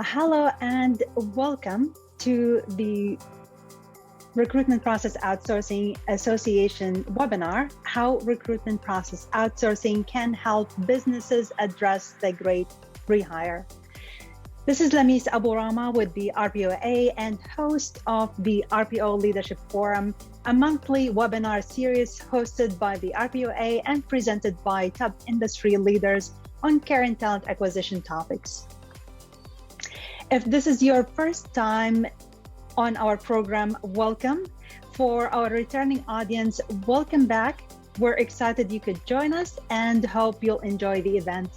Hello and welcome to the Recruitment Process Outsourcing Association webinar, How Recruitment Process Outsourcing Can Help Businesses Address the Great Rehire. This is Lamis Aburama with the RPOA and host of the RPO Leadership Forum, a monthly webinar series hosted by the RPOA and presented by top industry leaders on current talent acquisition topics. If this is your first time on our program, welcome. For our returning audience, welcome back. We're excited you could join us and hope you'll enjoy the event.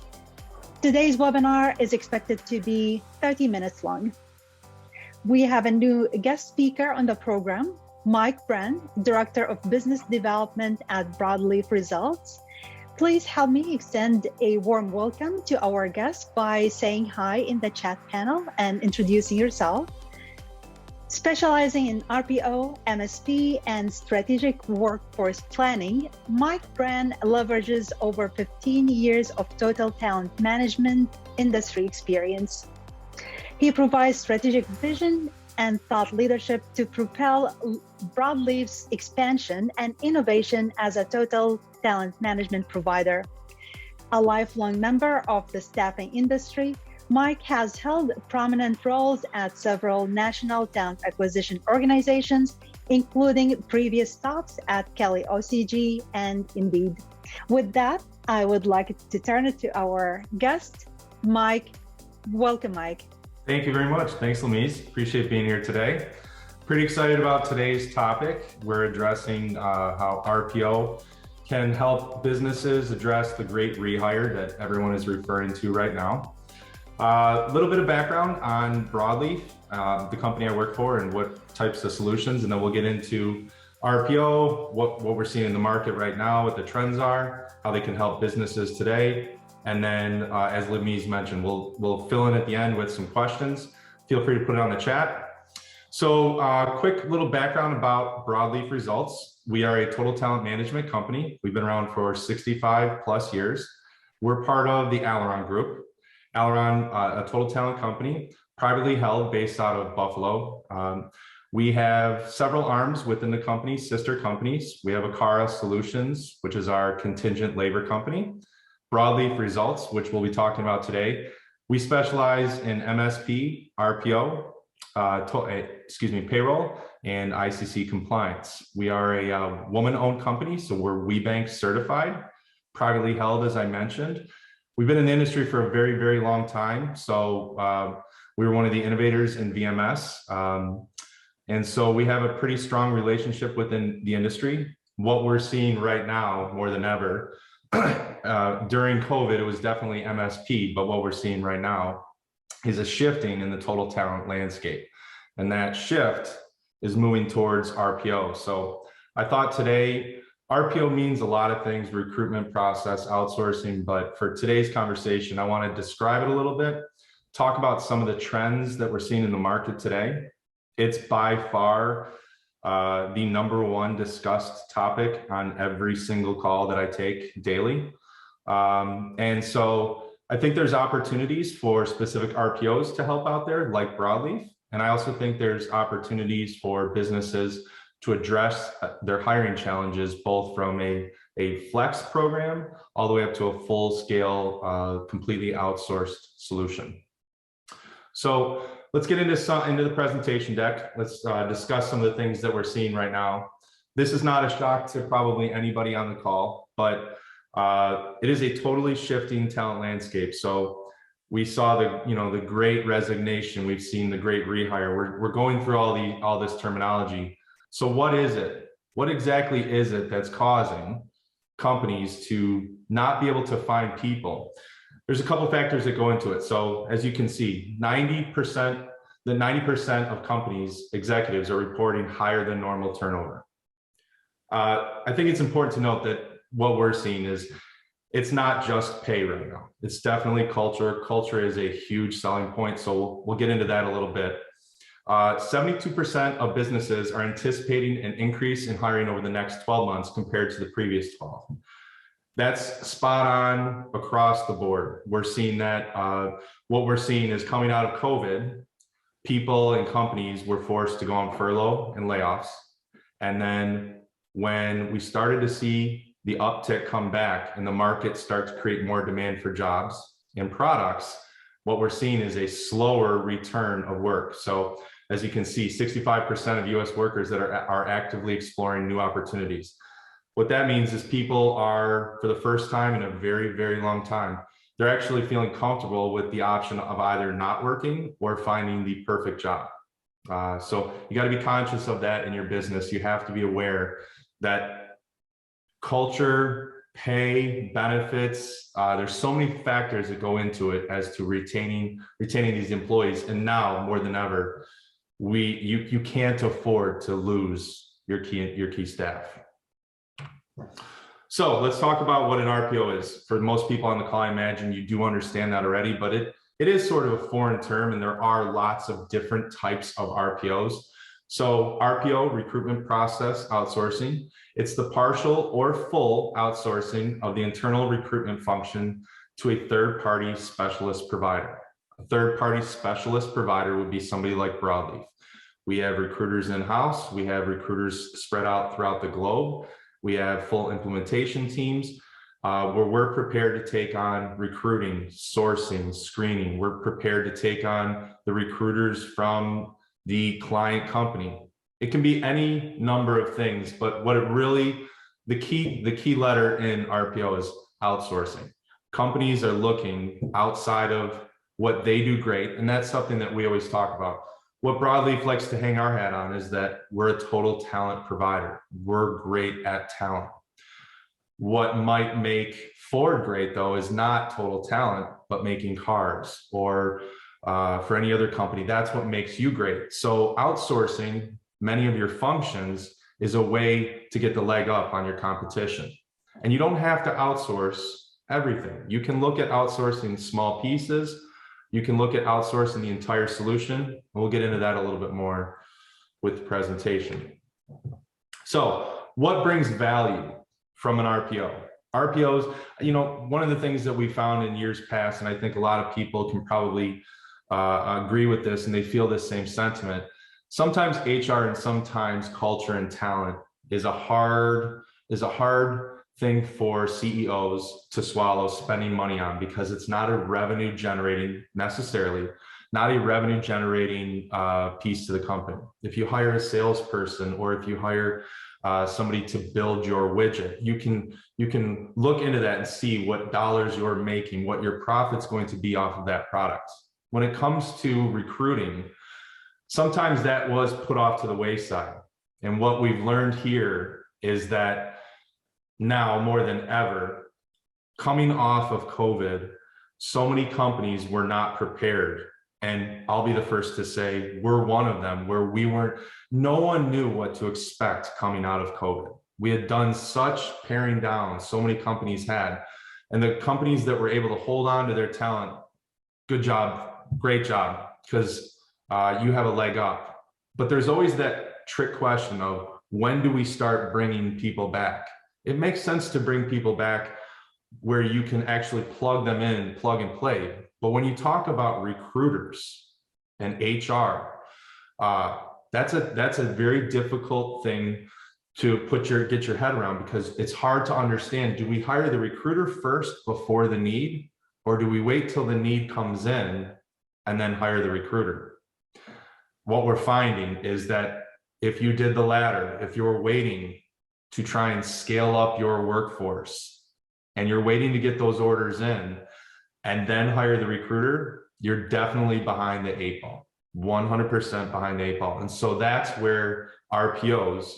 Today's webinar is expected to be 30 minutes long. We have a new guest speaker on the program, Mike Brann, Director of Business Development at Broadleaf Results. Please help me extend a warm welcome to our guest by saying hi in the chat panel and introducing yourself. Specializing in RPO, MSP, and strategic workforce planning, Mike Brann leverages over 15 years of total talent management industry experience. He provides strategic vision and thought leadership to propel Broadleaf's expansion and innovation as a total talent management provider. A lifelong member of the staffing industry, Mike has held prominent roles at several national talent acquisition organizations, including previous stops at Kelly OCG and Indeed. With that, I would like to turn it to our guest, Mike. Welcome, Mike. Thank you very much. Thanks, Lamise. Appreciate being here today. Pretty excited about today's topic. We're addressing how RPO can help businesses address the great rehire that everyone is referring to right now. A little bit of background on Broadleaf, the company I work for, and what types of solutions, and then we'll get into RPO, what we're seeing in the market right now, what the trends are, how they can help businesses today. And then, as Lamise mentioned, we'll fill in at the end with some questions. Feel free to put it on the chat. So quick little background about Broadleaf Results. We are a total talent management company. We've been around for 65 plus years. We're part of the Aileron Group. Aileron, a total talent company, privately held based out of Buffalo. We have several arms within the company, sister companies. We have Akara Solutions, which is our contingent labor company. Broadleaf Results, which we'll be talking about today. We specialize in MSP, RPO, payroll, and ICC compliance. We are a woman-owned company, so we're WeBank certified, privately held, as I mentioned. We've been in the industry for a very, very long time. So we were one of the innovators in VMS. And so we have a pretty strong relationship within the industry. What we're seeing right now, more than ever, during COVID, it was definitely MSP, but what we're seeing right now is a shifting in the total talent landscape. And that shift is moving towards RPO. So I thought today, RPO means a lot of things, recruitment process, outsourcing, but for today's conversation, I want to describe it a little bit, talk about some of the trends that we're seeing in the market today. It's by far the number one discussed topic on every single call that I take daily. And so I think there's opportunities for specific RPOs to help out there, like Broadleaf. And I also think there's opportunities for businesses to address their hiring challenges, both from a flex program all the way up to a full-scale, completely outsourced solution. So let's get into the presentation deck. Let's discuss some of the things that we're seeing right now. This is not a shock to probably anybody on the call, but it is a totally shifting talent landscape. So we saw the great resignation. We've seen the great rehire. We're going through all this terminology. So what is it? What exactly is it that's causing companies to not be able to find people? There's a couple of factors that go into it. So as you can see, 90% of companies, executives, are reporting higher than normal turnover. I think it's important to note that what we're seeing is it's not just pay right now. It's definitely culture. Culture is a huge selling point. So we'll get into that a little bit. 72% of businesses are anticipating an increase in hiring over the next 12 months compared to the previous 12. That's spot on across the board. We're seeing that what we're seeing is coming out of COVID, people and companies were forced to go on furlough and layoffs. And then when we started to see the uptick come back and the market start to create more demand for jobs and products, what we're seeing is a slower return of work. So as you can see, 65% of US workers that are actively exploring new opportunities. What that means is people are, for the first time in a very, very long time, they're actually feeling comfortable with the option of either not working or finding the perfect job. So you got to be conscious of that in your business. You have to be aware that culture, pay, benefits, there's so many factors that go into it as to retaining these employees. And now more than ever, you can't afford to lose your key staff. So let's talk about what an RPO is. For most people on the call, I imagine you do understand that already, but it is sort of a foreign term, and there are lots of different types of RPOs. So RPO, recruitment process outsourcing, it's the partial or full outsourcing of the internal recruitment function to a third-party specialist provider. A third-party specialist provider would be somebody like Broadleaf. We have recruiters in-house, we have recruiters spread out throughout the globe. We have full implementation teams where we're prepared to take on recruiting, sourcing, screening. We're prepared to take on the recruiters from the client company. It can be any number of things, but what it really, the key letter in RPO is outsourcing. Companies are looking outside of what they do great, and that's something that we always talk about. What Broadleaf likes to hang our hat on is that we're a total talent provider. We're great at talent. What might make Ford great, though, is not total talent, but making cars, or for any other company, that's what makes you great. So outsourcing many of your functions is a way to get the leg up on your competition. And you don't have to outsource everything. You can look at outsourcing small pieces. You can look at outsourcing the entire solution, and we'll get into that a little bit more with the presentation. So what brings value from an RPO? RPOs, one of the things that we found in years past, and I think a lot of people can probably agree with this, and they feel the same sentiment. Sometimes HR and sometimes culture and talent is a hard thing for CEOs to swallow spending money on, because it's not a revenue generating piece to the company. If you hire a salesperson, or if you hire somebody to build your widget, you can look into that and see what dollars you're making, what your profit's going to be off of that product. When it comes to recruiting, sometimes that was put off to the wayside. And what we've learned here is that now more than ever, coming off of COVID, so many companies were not prepared. And I'll be the first to say we're one of them, where no one knew what to expect coming out of COVID. We had done such paring down, so many companies had, and the companies that were able to hold on to their talent, good job, great job, because you have a leg up. But there's always that trick question of, when do we start bringing people back? It makes sense to bring people back where you can actually plug them in, plug and play. But when you talk about recruiters and HR, that's a very difficult thing to get your head around, because it's hard to understand. Do we hire the recruiter first before the need, or do we wait till the need comes in and then hire the recruiter? What we're finding is that if you did the latter, if you're waiting to try and scale up your workforce, and you're waiting to get those orders in and then hire the recruiter, you're definitely behind the 8 ball, 100% behind the 8 ball. And so that's where RPOs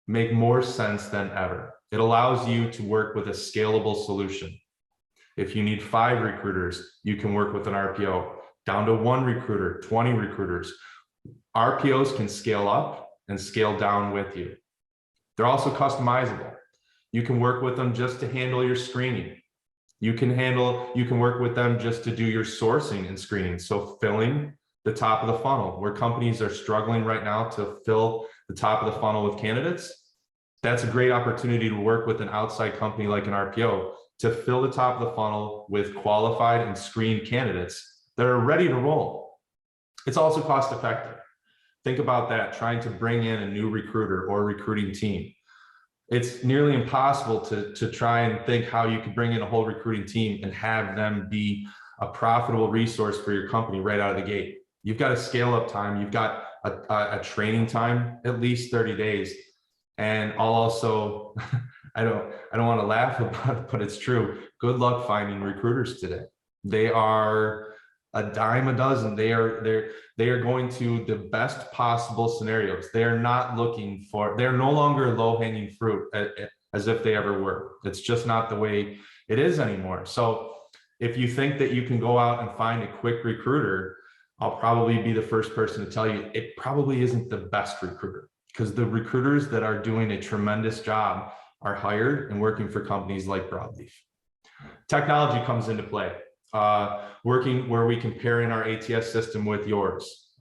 make more sense than ever. It allows you to work with a scalable solution. If you need 5 recruiters, you can work with an RPO. Down to 1 recruiter, 20 recruiters. RPOs can scale up and scale down with you. They're also customizable. You can work with them just to handle your screening. You can work with them just to do your sourcing and screening. So filling the top of the funnel, where companies are struggling right now to fill the top of the funnel with candidates, That's a great opportunity to work with an outside company like an RPO to fill the top of the funnel with qualified and screened candidates that are ready to roll. It's also cost effective. Think about that, trying to bring in a new recruiter or recruiting team. It's nearly impossible to try and think how you could bring in a whole recruiting team and have them be a profitable resource for your company right out of the gate. You've got a scale up time. You've got a training time, at least 30 days. And I'll also, I don't want to laugh about it, but it's true. Good luck finding recruiters today. They are a dime a dozen. They are going to the best possible scenarios. They are not looking for, they're no longer low-hanging fruit as if they ever were. It's just not the way it is anymore. So if you think that you can go out and find a quick recruiter, I'll probably be the first person to tell you it probably isn't the best recruiter, because the recruiters that are doing a tremendous job are hired and working for companies like Broadleaf. Technology comes into play. Working where we can pair in our ATS system with yours.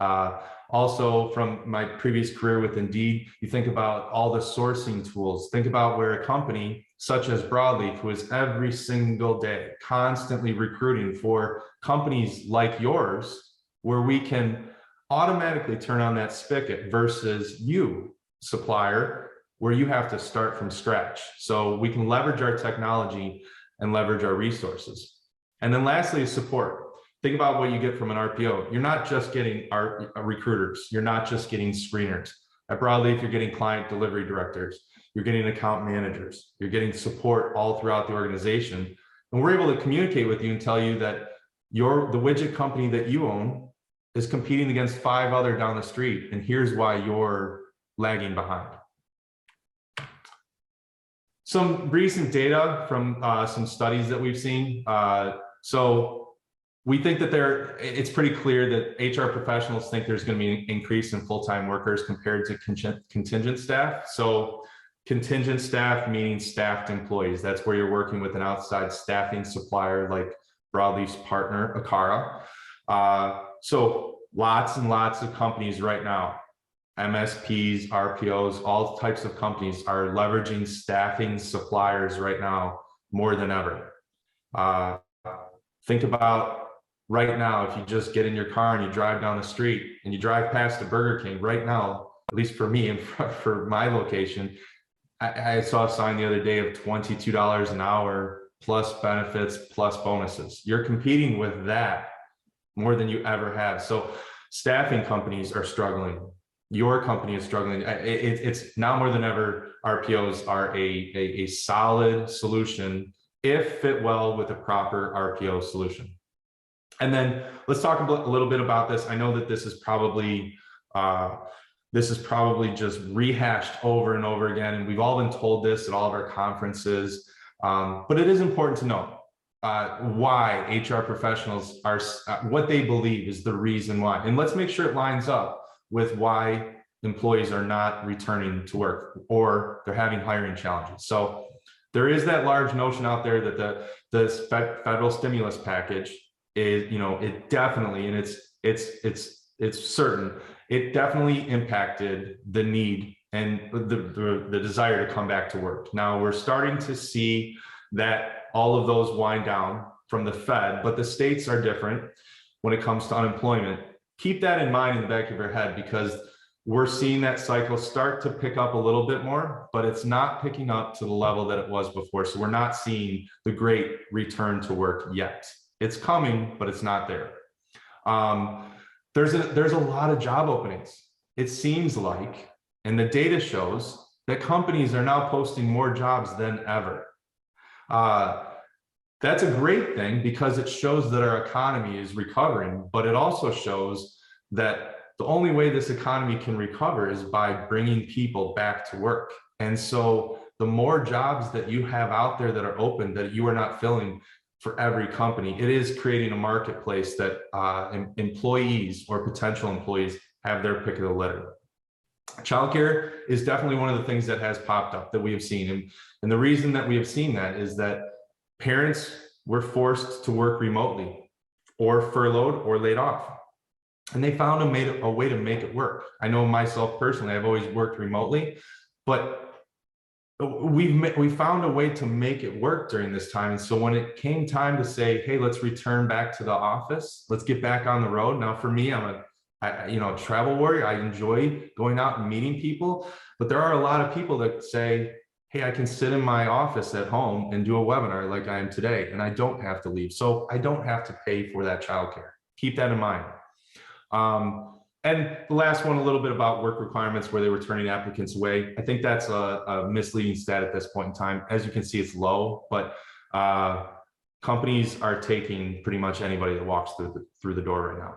Also, from my previous career with Indeed, you think about all the sourcing tools. Think about where a company such as Broadleaf, who is every single day constantly recruiting for companies like yours, where we can automatically turn on that spigot versus you, supplier, where you have to start from scratch. So we can leverage our technology and leverage our resources. And then lastly is support. Think about what you get from an RPO. You're not just getting our recruiters. You're not just getting screeners. At Broadleaf, you're getting client delivery directors. You're getting account managers. You're getting support all throughout the organization. And we're able to communicate with you and tell you that the widget company that you own is competing against 5 other down the street. And here's why you're lagging behind. Some recent data from some studies that we've seen. So we think that it's pretty clear that HR professionals think there's going to be an increase in full-time workers compared to contingent staff. So contingent staff meaning staffed employees. That's where you're working with an outside staffing supplier like Broadleaf's partner, Akara. So lots and lots of companies right now, MSPs, RPOs, all types of companies are leveraging staffing suppliers right now more than ever. Think about right now, if you just get in your car and you drive down the street and you drive past a Burger King right now, at least for me and for my location, I saw a sign the other day of $22 an hour plus benefits plus bonuses. You're competing with that more than you ever have. So staffing companies are struggling. Your company is struggling. It's now more than ever, RPOs are a solid solution if fit well with a proper RPO solution. And then let's talk a little bit about this. I know that this is probably just rehashed over and over again, and we've all been told this at all of our conferences, but it is important to know why HR professionals are, what they believe is the reason why. And let's make sure it lines up with why employees are not returning to work or they're having hiring challenges. So there is that large notion out there that the federal stimulus package is, it definitely, and it's certain, it definitely impacted the need and the desire to come back to work. Now we're starting to see that all of those wind down from the Fed, but the states are different when it comes to unemployment. Keep that in mind in the back of your head, because we're seeing that cycle start to pick up a little bit more, but it's not picking up to the level that it was before. So we're not seeing the great return to work yet. It's coming, but it's not there. There's a lot of job openings. It seems like, and the data shows that companies are now posting more jobs than ever. That's a great thing because it shows that our economy is recovering, but it also shows that the only way this economy can recover is by bringing people back to work. And so the more jobs that you have out there that are open that you are not filling for every company, it is creating a marketplace that employees or potential employees have their pick of the litter. Childcare is definitely one of the things that has popped up that we have seen. And the reason that we have seen that is that parents were forced to work remotely or furloughed or laid off. And they found a way to make it work. I know myself personally, I've always worked remotely, but we found a way to make it work during this time. And so when it came time to say, hey, let's return back to the office, let's get back on the road. Now, for me, I'm a travel warrior. I enjoy going out and meeting people, but there are a lot of people that say, hey, I can sit in my office at home and do a webinar like I am today, and I don't have to leave. So I don't have to pay for that childcare. Keep that in mind. And the last one, a little bit about work requirements where they were turning applicants away. I think that's a misleading stat at this point in time. As you can see, it's low, but companies are taking pretty much anybody that walks through the door right now.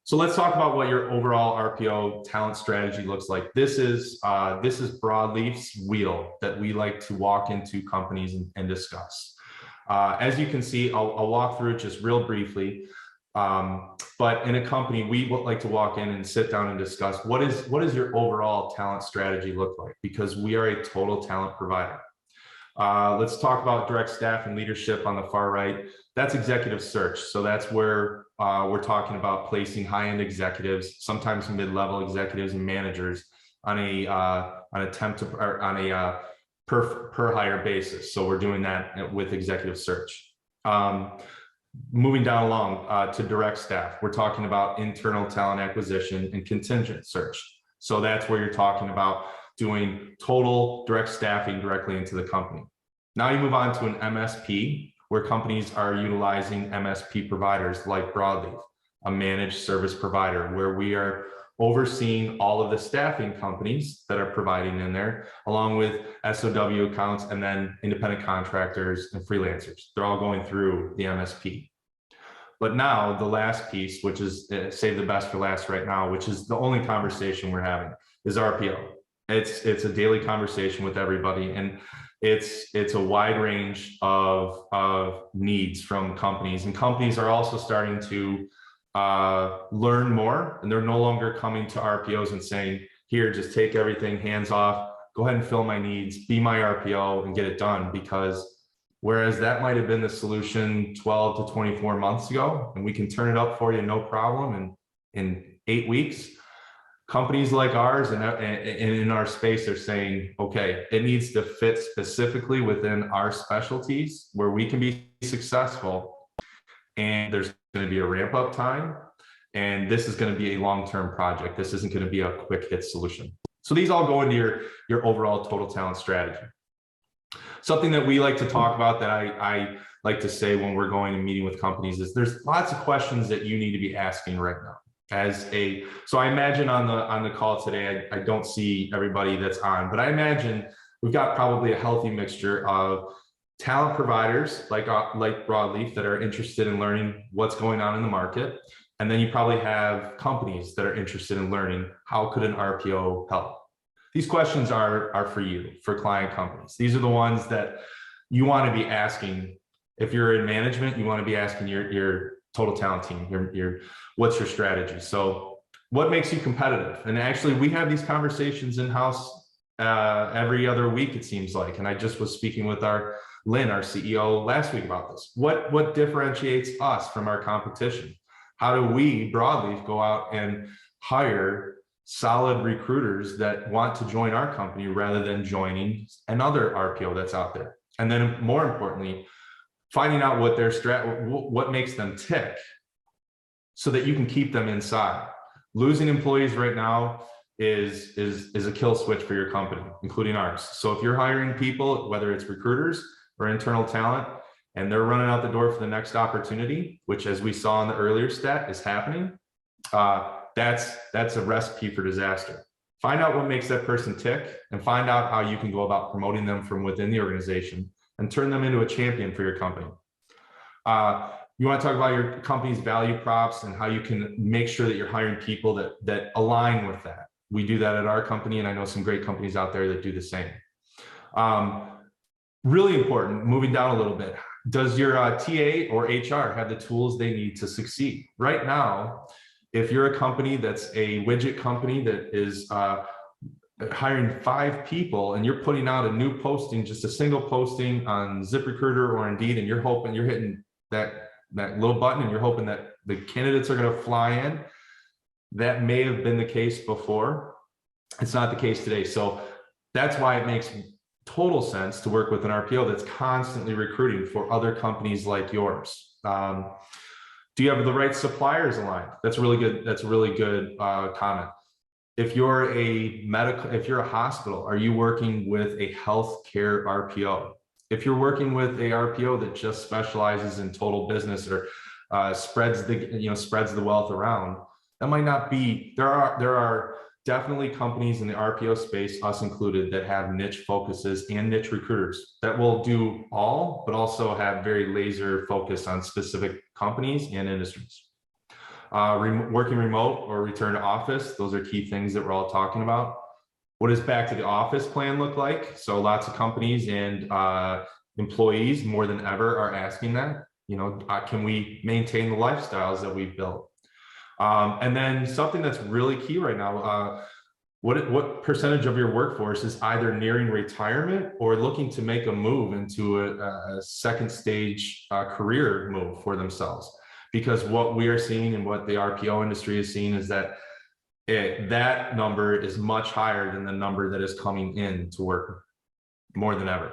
So let's talk about what your overall RPO talent strategy looks like. This is Broadleaf's wheel that we like to walk into companies and discuss. As you can see, I'll walk through it just real briefly. But in a company, we would like to walk in and sit down and discuss what is your overall talent strategy look like, because we are a total talent provider. Let's talk about direct staff and leadership on the far right. That's executive search. So that's where we're talking about placing high-end executives, sometimes mid-level executives and managers on a per hire basis. So we're doing that with executive search. Moving down along to direct staff, we're talking about internal talent acquisition and contingent search. So that's where you're talking about doing total direct staffing directly into the company. Now you move on to an MSP, where companies are utilizing MSP providers like Broadleaf, a managed service provider, where we are overseeing all of the staffing companies that are providing in there, along with SOW accounts and then independent contractors and freelancers. They're all going through the MSP. But now the last piece, which is save the best for last right now, which is the only conversation we're having, is RPO. It's a daily conversation with everybody, and it's a wide range of needs from companies, and companies are also starting to learn more, and they're no longer coming to RPOs and saying, here, just take everything, hands off, go ahead and fill my needs, be my RPO and get it done. Because whereas that might have been the solution 12 to 24 months ago, and we can turn it up for you no problem in 8 weeks, companies like ours and in our space are saying, okay, it needs to fit specifically within our specialties where we can be successful, and there's going to be a ramp up time, and this is going to be a long-term project. This isn't going to be a quick hit solution. So these all go into your overall total talent strategy. Something that we like to talk about, that I like to say when we're going and meeting with companies, is there's lots of questions that you need to be asking right now. So I imagine on the call today, I don't see everybody that's on, but I imagine we've got probably a healthy mixture of talent providers like Broadleaf that are interested in learning what's going on in the market. And then you probably have companies that are interested in learning, how could an RPO help? These questions are for you, for client companies. These are the ones that you want to be asking. If you're in management, you want to be asking your total talent team, what's your strategy? So what makes you competitive? And actually, we have these conversations in-house every other week, it seems like. And I just was speaking with Lynn, our CEO, last week about this. What differentiates us from our competition? How do we, Broadleaf, go out and hire solid recruiters that want to join our company rather than joining another RPO that's out there? And then more importantly, finding out what makes them tick so that you can keep them inside. Losing employees right now is a kill switch for your company, including ours. So if you're hiring people, whether it's recruiters or internal talent, and they're running out the door for the next opportunity, which, as we saw in the earlier stat, is happening, that's a recipe for disaster. Find out what makes that person tick, and find out how you can go about promoting them from within the organization and turn them into a champion for your company. You want to talk about your company's value props and how you can make sure that you're hiring people that align with that. We do that at our company, and I know some great companies out there that do the same. Really important, moving down a little bit, does your TA or HR have the tools they need to succeed? Right now, if you're a company that's a widget company that is hiring 5 people, and you're putting out a new posting, just a single posting on ZipRecruiter or Indeed, and you're hitting that little button and you're hoping that the candidates are going to fly in, that may have been the case before. It's not the case today. So That's why it makes total sense to work with an RPO that's constantly recruiting for other companies like yours. Do you have the right suppliers aligned? That's really good. That's a really good comment. If you're if you're a hospital, are you working with a healthcare RPO? If you're working with a RPO that just specializes in total business or spreads the wealth around, that might not be. There are definitely companies in the RPO space, us included, that have niche focuses and niche recruiters that will do all, but also have very laser focus on specific companies and industries. Working remote or return to office, those are key things that we're all talking about. What does back to the office plan look like? So lots of companies and employees more than ever are asking that, can we maintain the lifestyles that we've built? And then something that's really key right now, what percentage of your workforce is either nearing retirement or looking to make a move into a second stage career move for themselves? Because what we are seeing and what the RPO industry is seeing is that that number is much higher than the number that is coming in to work more than ever.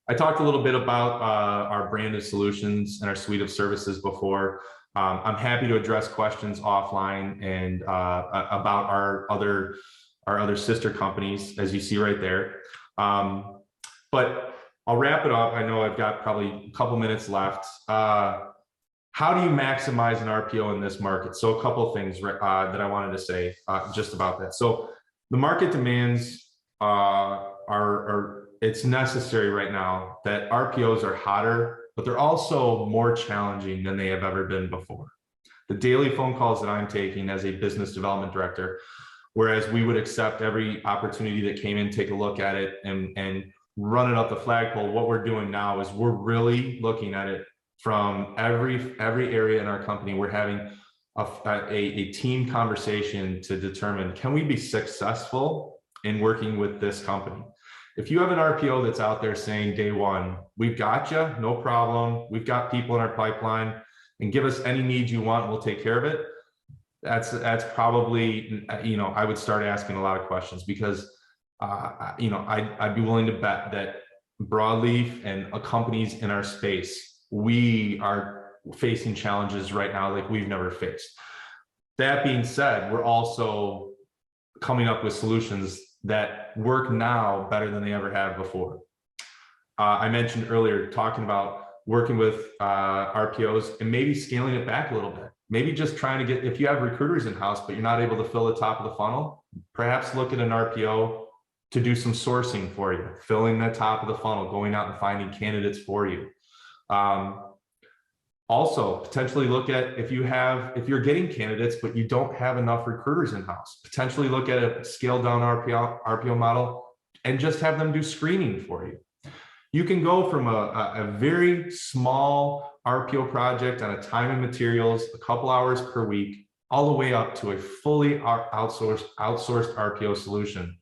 I talked a little bit about our branded solutions and our suite of services before. I'm happy to address questions offline and about our other sister companies, as you see right there. But I'll wrap it up. I know I've got probably a couple minutes left. How do you maximize an RPO in this market? So a couple of things that I wanted to say just about that. So the market demands it's necessary right now that RPOs are hotter, but they're also more challenging than they have ever been before. The daily phone calls that I'm taking as a business development director, whereas we would accept every opportunity that came in, take a look at it and run it up the flagpole. What we're doing now is we're really looking at it from every area in our company. We're having a team conversation to determine, can we be successful in working with this company? If you have an RPO that's out there saying day one, we've got you, no problem, we've got people in our pipeline, and give us any needs you want, we'll take care of it. That's probably, I would start asking a lot of questions, because I'd be willing to bet that Broadleaf and companies in our space, we are facing challenges right now like we've never faced. That being said, we're also coming up with solutions that work now better than they ever have before. I mentioned earlier, talking about working with RPOs and maybe scaling it back a little bit. Maybe just trying to get, if you have recruiters in-house, but you're not able to fill the top of the funnel, perhaps look at an RPO to do some sourcing for you, filling the top of the funnel, going out and finding candidates for you. Also, potentially look at if you're getting candidates, but you don't have enough recruiters in-house, potentially look at a scaled down RPO model and just have them do screening for you. You can go from a very small RPO project on a time and materials, a couple hours per week, all the way up to a fully outsourced RPO solution.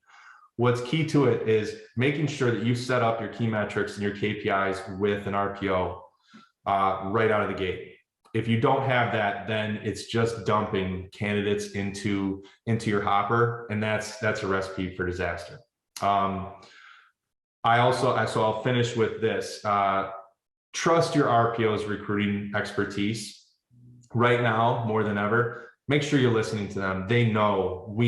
What's key to it is making sure that you set up your key metrics and your KPIs with an RPO right out of the gate. If you don't have that, then it's just dumping candidates into your hopper, and that's a recipe for disaster. I'll finish with this. Trust your RPO's recruiting expertise. Right now, more than ever, make sure you're listening to them. We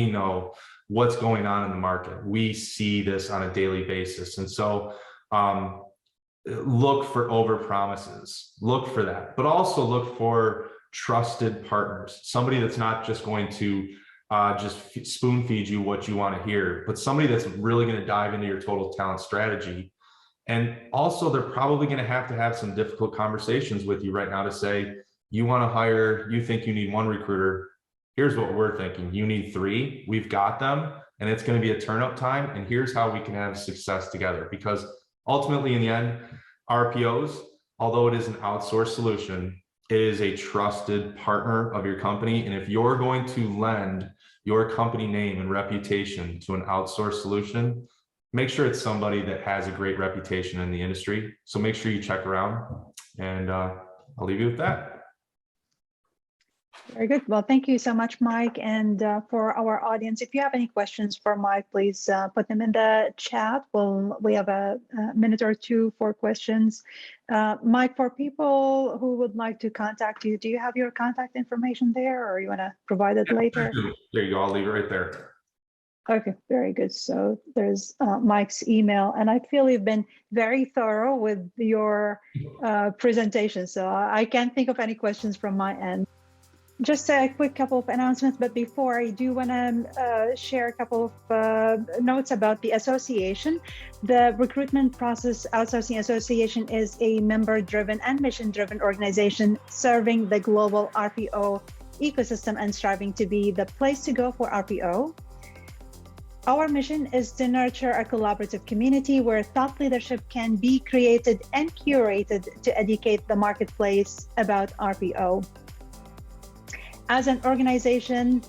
know what's going on in the market. We see this on a daily basis. And so look for over promises, look for that, but also look for trusted partners, somebody that's not just going to just spoon feed you what you want to hear, but somebody that's really going to dive into your total talent strategy. And also, they're probably going to have some difficult conversations with you right now to say, you want to hire, you think you need one recruiter. Here's what we're thinking. You need 3. We've got them, and it's going to be a turn up time. And here's how we can have success together. Because ultimately, in the end, RPOs, although it is an outsourced solution, it is a trusted partner of your company. And if you're going to lend your company name and reputation to an outsourced solution, make sure it's somebody that has a great reputation in the industry. So make sure you check around, and I'll leave you with that. Very good. Well, thank you so much, Mike. And for our audience, if you have any questions for Mike, please put them in the chat. We have a minute or two for questions. Mike, for people who would like to contact you, do you have your contact information there, or you want to provide it later? There you go. I'll leave it right there. Okay, very good. So there's Mike's email, and I feel you've been very thorough with your presentation. So I can't think of any questions from my end. Just a quick couple of announcements, but before I do want to share a couple of notes about the association. The Recruitment Process Outsourcing Association is a member-driven and mission-driven organization serving the global RPO ecosystem and striving to be the place to go for RPO. Our mission is to nurture a collaborative community where thought leadership can be created and curated to educate the marketplace about RPO. As an organization,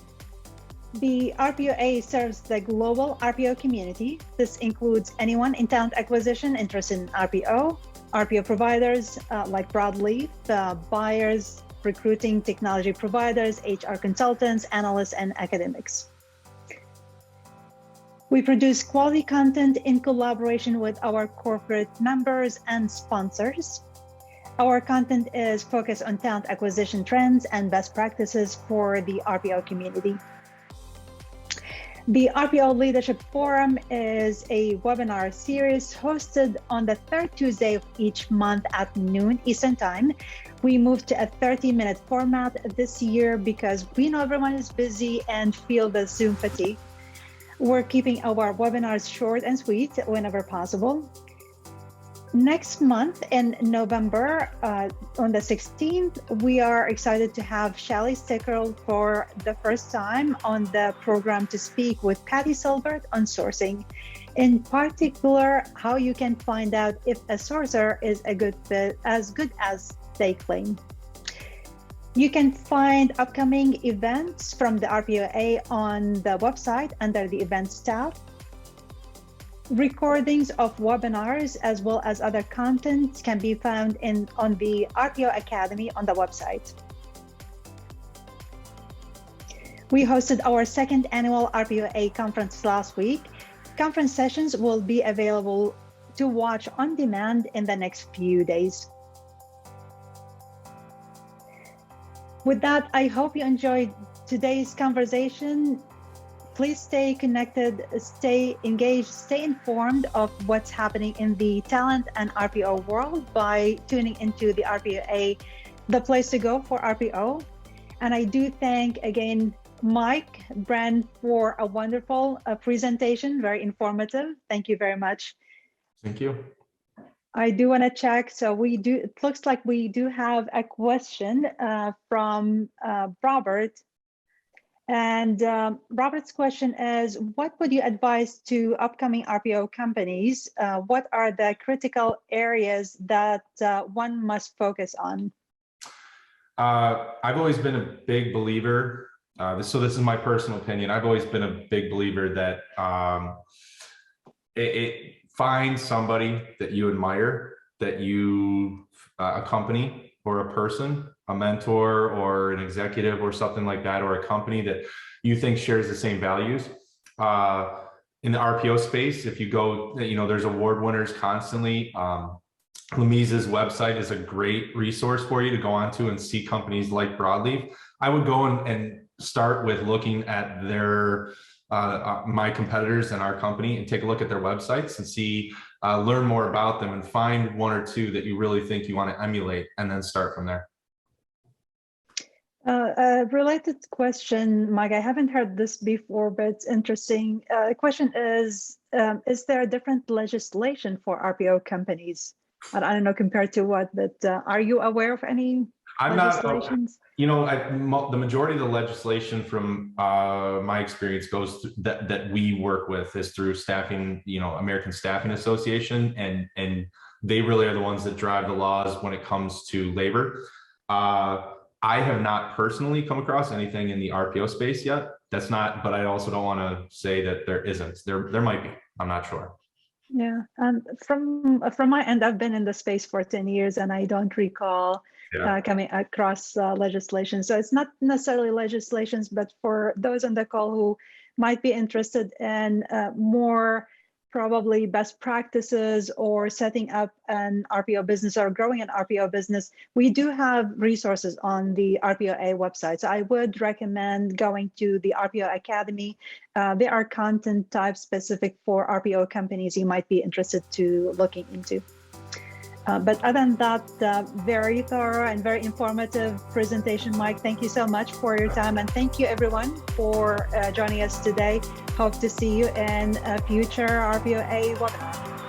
the RPOA serves the global RPO community. This includes anyone in talent acquisition interested in RPO, RPO providers like Broadleaf, buyers, recruiting technology providers, HR consultants, analysts, and academics. We produce quality content in collaboration with our corporate members and sponsors. Our content is focused on talent acquisition trends and best practices for the RPO community. The RPO Leadership Forum is a webinar series hosted on the third Tuesday of each month at noon Eastern Time. We moved to a 30-minute format this year because we know everyone is busy and feel the Zoom fatigue. We're keeping our webinars short and sweet whenever possible. Next month in November, on the 16th, we are excited to have Shally Stickrell for the first time on the program to speak with Patty Silbert on sourcing. In particular, how you can find out if a sourcer is a good fit, as good as they claim. You can find upcoming events from the RPOA on the website under the Events tab. Recordings of webinars as well as other content can be found on the RPO Academy on the website. We hosted our second annual RPOA conference last week. Conference sessions will be available to watch on demand in the next few days. With that, I hope you enjoyed today's conversation. Please stay connected, stay engaged, stay informed of what's happening in the talent and RPO world by tuning into the RPOA, the place to go for RPO. And I do thank again, Mike, Brann, for a wonderful presentation, very informative. Thank you very much. Thank you. I do want to check. So it looks like we do have a question from Robert. And Robert's question is, what would you advise to upcoming RPO companies? What are the critical areas that one must focus on? I've always been a big believer. So this is my personal opinion. I've always been a big believer that find somebody that you admire, that you, a company or a person, a mentor or an executive or something like that, or a company that you think shares the same values. In the RPO space, if you go, there's award winners constantly. Lemise's website is a great resource for you to go onto and see companies like Broadleaf. I would go and start with looking at their my competitors and our company and take a look at their websites and see, learn more about them and find one or two that you really think you want to emulate and then start from there. A related question, Mike, I haven't heard this before, but it's interesting. The question is there a different legislation for RPO companies? I don't know compared to what, but are you aware of any legislations? The majority of the legislation from my experience goes through, that we work with is through staffing, American Staffing Association, and they really are the ones that drive the laws when it comes to labor. I have not personally come across anything in the RPO space yet. That's not, but I also don't want to say that there isn't. There might be. I'm not sure. Yeah, from my end, I've been in the space for 10 years, and I don't recall Yeah. coming across legislation. So it's not necessarily legislations, but for those on the call who might be interested in more probably best practices or setting up an RPO business or growing an RPO business, we do have resources on the RPOA website. So I would recommend going to the RPO Academy. There are content types specific for RPO companies you might be interested to looking into. But other than that, very thorough and very informative presentation, Mike. Thank you so much for your time. And thank you everyone for joining us today. Hope to see you in a future RPOA webinar.